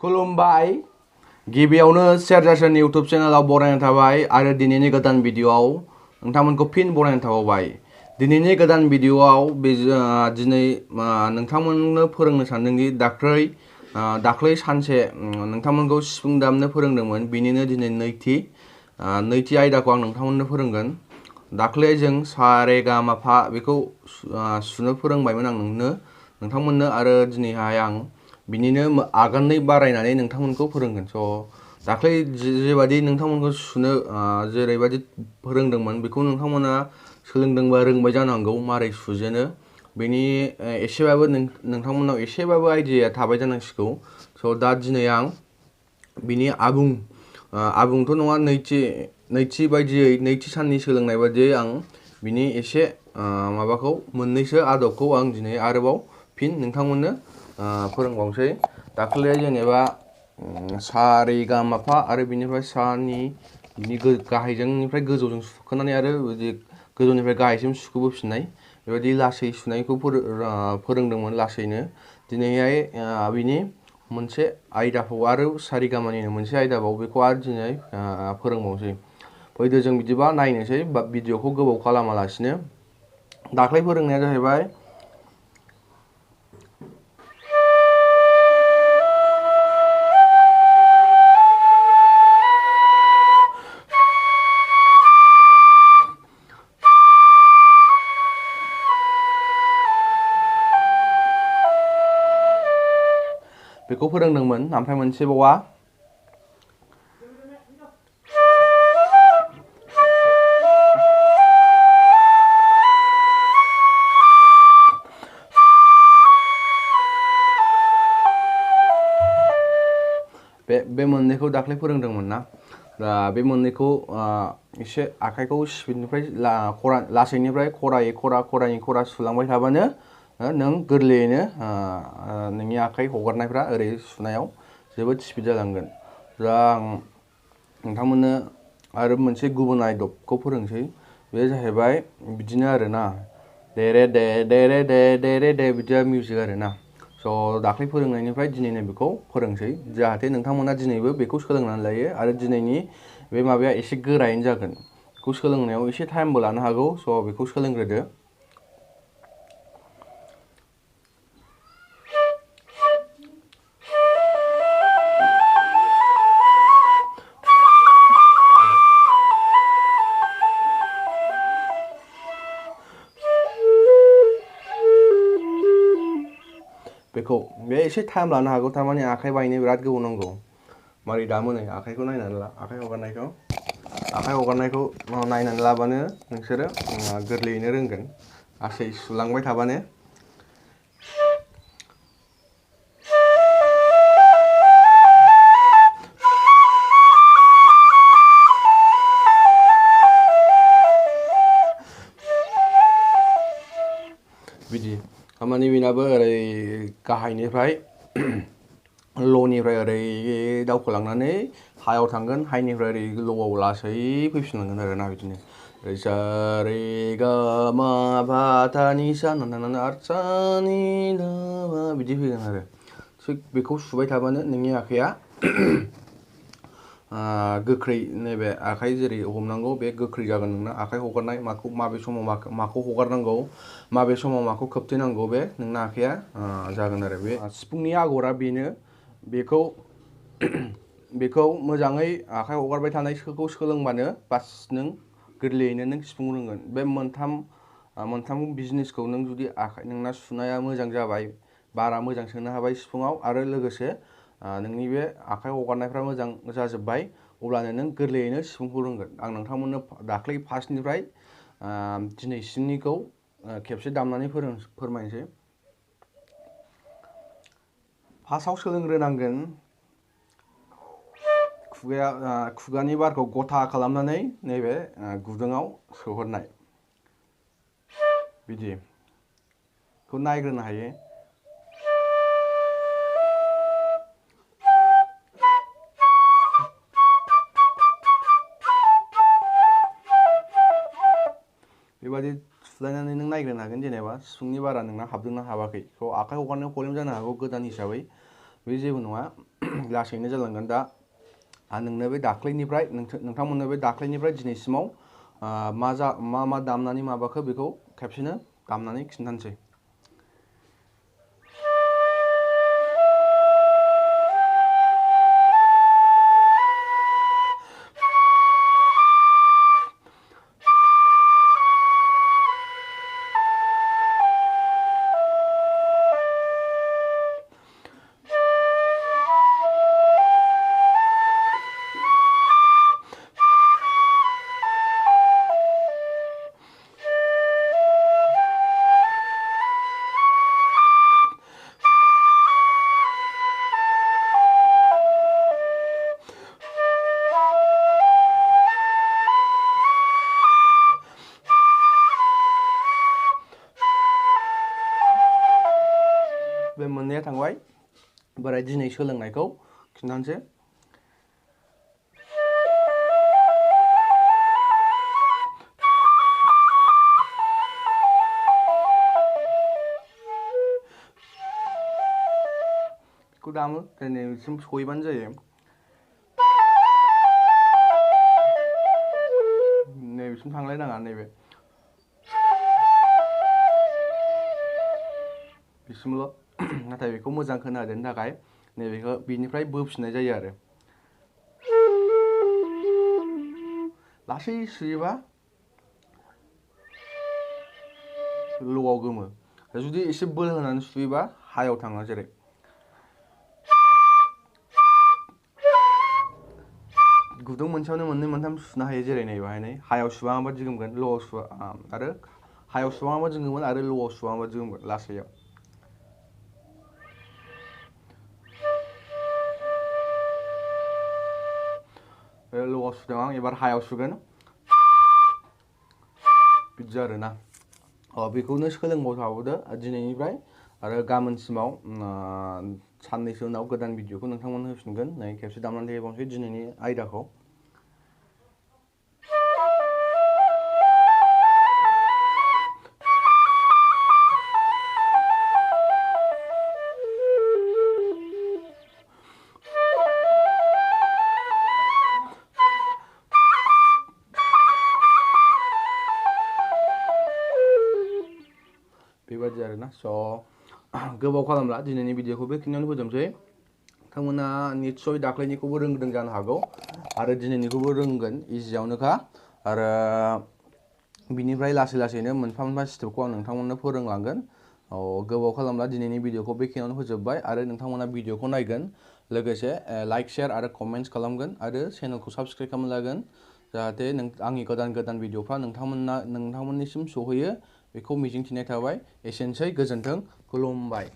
खुलुमबाय गिबियावनो सेरजासन इउटुब चेनेलाव बरायनाय थाबाय आरो दिनैनि गोदान भिडिअआव नोंथांमोनखौ फिन बरायनाय थाबावबाय। दिनैनि गोदान भिडिअआव दिनै नोंथांमोननो फोरोंनो सानदोंदि दाख्लै सानसे नोंथांमोनखौ सिफुं दामनो फोरोंदोंमोन, बिनिनो दिनै नैथि आयदाखौ आं नोंथांमोननो फोरोंगोन। दाख्लै जों सा रे गा मा फा बेखौ सुनो फोरोंबायमोन आं नोंथांमोननो आरो दिनैहाय आं बिनिनो आगाननै बारायनानै नोंथांमोनखौ फोरोंगोन। दाख्लै जेबादि नोंथांमोनखौ सुनो जेरैबादि फोरोंदोंमोन बेखौ नोंथांमोना सोलोंदोंबा रोंबाय जानांगौ मारै सुजेनो, बेनि एसेबाबो नोंथांमोनाव एसेबाबो आइडिया थाबाय जानांसिगौ। दा दिनै आं बिनि आबुंथ' नङा, नैथि साननि सोलोंनाय बायदियै आं बिनि एसे माबाखौ मोननैसो आदबखौ आं दिनै आरोबाव फिन नोंथांमोननो फोरोंबावनोसै। दाख्लै जेनेबा सा रे गा मा फा आरो बिनिफ्राय बिनि गाहायजोंनिफ्राय गोजौजों सुखोनानै आरो बिदि गोजौनिफ्राय गाहायसिम सुखोबोफिननाय, बेबायदि लासै सुनायखौ फोरोंदोंमोन लासैनो। दिनैहाय बिनि मोनसे आयदाखौ आरो सा रे गा मा निनो मोनसे आयदाबाव बेखौ आरो दिनै फोरोंबावनोसै। फैदो जों बिदिबा नायनोसै भिडिअखौ गोबाव खालामालासिनो। दाख्लै फोरोंनाया जाहैबाय बेखौ फोरोंदोंमोन, ओमफ्राय मोनसेबावा बे मोननैखौ दाख्लै फोरोंदोंमोन ना। दा बे मोननैखौ एसे आखाइखौ स्पिडनिफ्राय लासैनिफ्राय खरायै सुलांबाय थाबानो नों गोरलैयैनो नोंनि आखाइ हगारनायफ्रा ओरै सुनायाव जोबोद स्पिड जालांगोन। दा आं नोंथांमोननो आरो मोनसे गुबुन आदबखौ फोरोंसै। बे जाहैबाय बिदिनो आरोना, दे रे दे दे रे दे दे रे दे, बिदिया मिउजिक आरोना। दाख्लै फोरोंनायनिफ्राय दिनै बेखौ फोरोंसै, जाहाथे नोंथांमोना दिनैबो बेखौ सोलोंनानै लायो। आरो दिनैनि बे माबाया एसे गोरायैनो जागोन, बेखौ सोलोंनायाव एसे टाइमबो लानो हागौ। बेखौ सोलोंग्रोदो। बे एसे टाइम लानो हागौ, थारमाने आखाइ बायनो बिराद गोबाव नांगौ। मारै दामो नै आखाइखौ नायनानै ला, आखाइ हगारनायखौ नायनानै लाबानो नोंसोरो गोरलैयैनो रोंगोन, लासै सुलांबाय थाबानो। बिदि थारमाने बेनाबो ओरै गाहायनिफ्राय ल'निफ्राय ओरै दावखोलांनानै हायाव थांगोन, हाइनिफ्राय ओरै ल'आव लासै फैफिनलांगोन आरोना। बिदिनो सा रे गा मा पा धा नि सा आरो सा नि धा पा बिदि फैगोन आरो। थिग बेखौ सुबाय थाबानो नोंनि आखाइया गोख्रै, नैबे आखाइ जेरै हमनांगौ बे गोख्रै जागोन नोंना। आखाइ हगारनाय, माबे समाव माखौ हगारनांगौ, माबे समाव माखौ खोबथेनांगौ, बे नोंना आखाइया जागोन आरो। बे सिफुंनि आगरा बेनो। बेखौ मोजाङै आखाइ हगारबाय थानायखौ सोलोंबानो बास नों गोरलैयैनो नों सिफुं रोंगोन। बे मोनथाम बिजनेसखौ नों जुदि नोंना सुनाया मोजां जाबाय, बारा मोजां सोनो हाबाय सिफुङाव, आरो लोगोसे नोंनि बे आखाइ हगारनायफ्रा मोजां जाजोब्बाय, अब्लानो नों गोरलैयैनो सिफुंखौ रोंगोन। आं नोंथांमोननो दाख्लै फार्स्टनिफ्राय दिनैसिमनिखौ खेबसे दामनानै फोरमायनोसै। फार्स्टआव सोलोंग्रोनांगोन खुगानि बारखौ गथा खालामनानै नैबे गुदुङाव सोहरनाय, बिदिखौ नायग्रोनो हायो। बेबायदि सुलायनानै नों नायग्रोनो हागोन, जेनेबा सिफुंनि बारा नोंना हाबदोंना हाबाखै। आखाइ हगारनायाव प्रब्लेम जानो हागौ गोदान हिसाबै, बे जेबो नङा लासैनो जालांगोन दा नोंनो बे दाख्लैनिफ्राय नोंथांमोननो बे दाख्लैनिफ्राय दिनैसिमाव मा दामनानै माबाखो बेखौ खेबसेनो दामनानै खिन्थानोसै बे मोननैया थांबाय बोराय दिनै सोलोंनायखौ खिन्थानोसै बेखौ दामो नैबेसिम सहैबानो जायो नैबेसिम थांलायनाङा नैबे बिसिमल' नाथाय बेखौ मोजां खोनाहोनो थाखाय नैबेखौ बिनिफ्राय बोफिननाय जायो आरो लासै सुयोबा ल'आव गोमो जुदि एसे बोल होनानै सुयोबा हायाव थाङो जेरै गुदुं मोनसेयावनो मोननै मोनथाम सुनो हायो जेरै नै बाहाय हायाव सुबा माबादि गोमगोन ल'आव सुबा आरो हायाव सुबा माबादि गोमगोन आरो ल'आव सुबा माबादि गोमगोन लासैयाव ल'आव सुदों आं एबार हायाव सुगोन बिदि आरोना बेखौनो सोलोंबाव थाबावदो दिनैनिफ्राय आरो गाबोनसिमाव साननैसो उनाव गोदान भिडिअखौ नोंथांमोननो होफिनगोन नै खेबसे दामनानै देखायबावनोसै दिनैनि आयदाखौ बेबादि आरोना गोबाव खालामला दिनैनि भिडिअखौ बेखिनियावनो फोजोबसै नोंथांमोना निस्सय दाख्लैनिखौबो रोंदों जानो हागौ आरो दिनैनिखौबो रोंगोन इजियावनोखा आरो बिनिफ्राय लासै लासैनो मोनफा मोनफा स्टेपखौ आं नोंथांमोननो फोरोंलांगोन गोबाव खालामला दिनैनि भिडिअखौ बेखिनियावनो फोजोबबाय आरो नोंथांमोना भिडिअखौ नायगोन लोगोसे लाइक शेयार आरो कमेन्ट्स खालामगोन आरो चेनेलखौ साबस्क्राइब खालामना लागोन जाहाथे आंनि गोदान भिडिअफ्रा नोंथांमोननिसिम सहैयो बेखौ मिजिंथिनाय थाबाय एसेनोसै गोजोन्थों खुलुमबाय